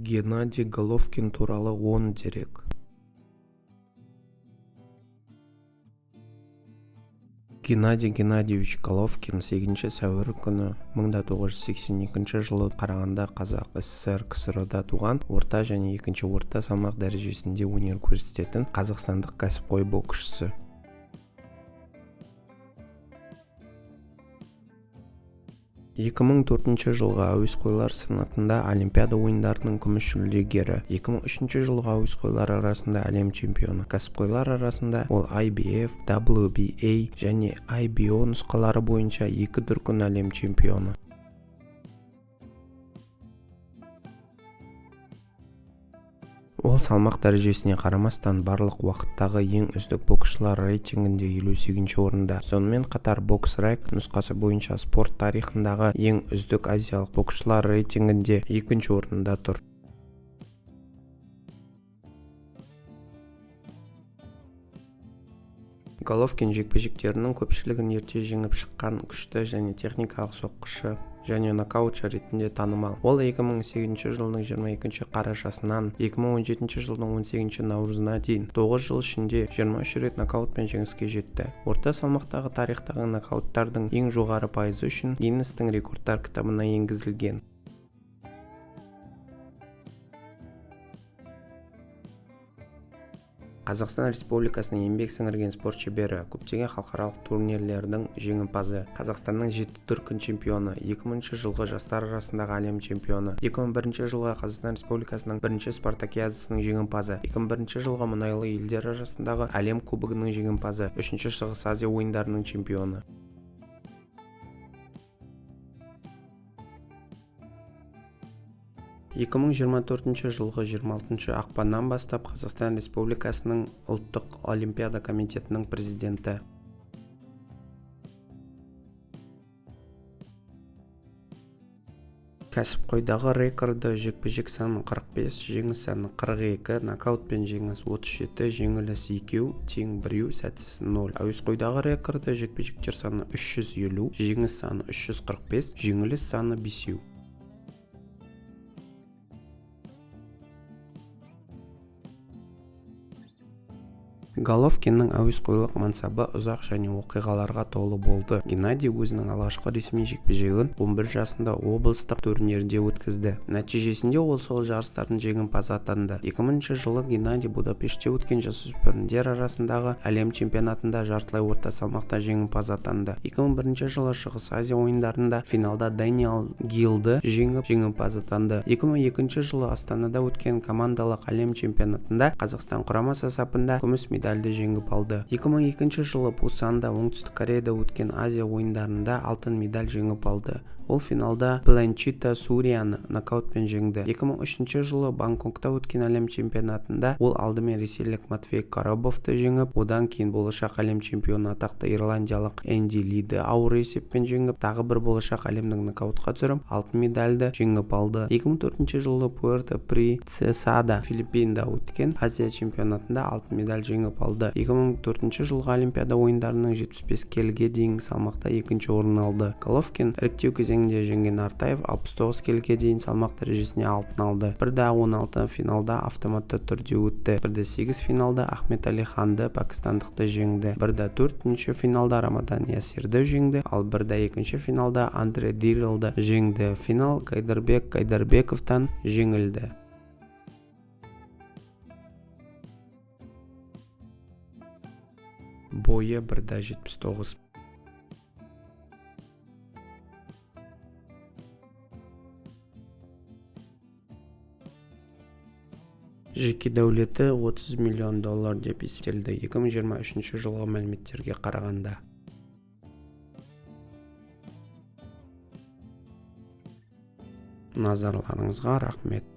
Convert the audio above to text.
Геннадий Головкин туралы 10 дерек. Геннадий Геннадьевич Головкин 8 сәуір күні 1982 жылы Қарағанды Қазақ СССР КСР-да туған, орта және екінші орта салмақ дәрежесінде өнер көрсететін қазақстандық кәсіпқой боксшысы. 2004 жылғы әуесқойлар санатында Олимпиада ойындарының күміс жүлдегері, 2003 жылғы әуесқойлар арасында әлем чемпионы, кәсіпқойлар арасында ол IBF, WBA және IBO нұсқалары бойынша 2 дүркін әлем чемпионы. Ол салмақ дәрежесіне қарамастан барлық уақыттағы ең үздік боксшылар рейтингінде 58 орында. Сонымен қатар BoxRec нұсқасы бойынша спорт тарихындағы ең үздік азиялық боксшылар рейтингінде 2 орында тұр. Головкин жекпе-жектерінің көпшілігін ерте жеңіп шыққан күшті және техникалық соққышы және нокаутшы ретінде танымал. Ол 2008 жылдың 22 қарашасынан 2017 жылдың 18 наурызына дейін 9 жыл ішінде 23 рет нокаутпен жеңіске жетті. Орта салмақтағы тарихтағы нокауттардың ең жоғары пайызы үшін Гиннестің рекордтар кітабына енгізілген. Қазақстан Республикасының еңбек сіңірген спорт шебері, көптеген халықаралық турнирлердің жеңімпазы, Қазақстанның 7 дүркін чемпионы, 2000 жылғы жастар арасындағы әлем чемпионы, 2001 жылғы Қазақстан Республикасының 1-ші спартакиадасының жеңімпазы, 2001 жылғы мұнайлы елдер арасындағы әлем кубогының жеңімпазы, 3-ші Шығыс Азия ойындарының чемпионы. 2024 жылғы 26 ақпаннан бастап Қазақстан Республикасының ұлттық олимпиада комитетінің президенті. Кәсіпқойдағы рекорды жекпе-жек саны 45, жеңіс саны 42, нокаутпен жеңіс 37, жеңіліс 2, тең 1, сәтсіз 0. Әуесқойдағы рекорды жекпе-жектер саны 350, жеңіс саны 345, жеңіліс саны 5. Головкиннің әуесқойлық мансабы ұзақ және оқиғаларға толы болды. Геннадий өзінің алғашқы ресми жекпе-жегін 11 жасында облыстық турнирде өткізді. Нәтижесінде ол сол жарыстардың жеңімпазы атанды. 2000 жылы Геннадий Будапештте өткен жасөспірімдер арасындағы әлем чемпионатында жартылай орта салмақта жеңімпаз атанды. 2001 жылы Шығыс Азия ойындарында финалда Дэниел Гилді жеңіп жеңімпаз атанды. 2002 жылы Астанада өткен командалық әлем чемпионатында Қазақстан құрамасы сапында күміс медальді жеңіп алды. 2002 жылы Пусанда, Оңтүстік Кореяда өткен Азия ойындарында алтын медаль жеңіп алды. Ол финалда Бланчита Сурияны нокаутпен жеңді. 2003 жылы Бангкокта өткен әлем чемпионатында ол алдымен ресейлік Матвей Коробовты жеңіп, одан кейін болашақ әлем чемпионы атақты ирландиялық Энди Лиді ауыр есеппен жеңіп, тағы бір болашақ әлемнің нокаутқа түсіріп, алтын медальді жеңіп алды. 2004 жылы Пуэрто-Принцесада, Филиппинда өткен Азия чемпионатында алтын медаль жеңіп алды. 2004 жылғы Олимпиада ойындарының 75 келіге дейінгі салмақта 2-ші орын алды. Головкин іріктеу кезеңінде жеңген Артаев 69 келіге дейін салмақ дәрежесіне алтын алды. Бірде 16 финалда автоматты түрде өтті. Бірде 8 финалда Ахмед Али Ханды пакистандықты жеңді. Бірде 4-ші финалда Рамадан Ясирді жеңді, ал бірде 2-ші финалда Андре Дирилді жеңді. Финал Кайдарбек Кайдарбековтан жеңілді. Бойы 1,79. Жеке дәулеті $30 миллион деп есептелді 2023 жылғы мәліметтерге қарағанда. Назарларыңызға рахмет.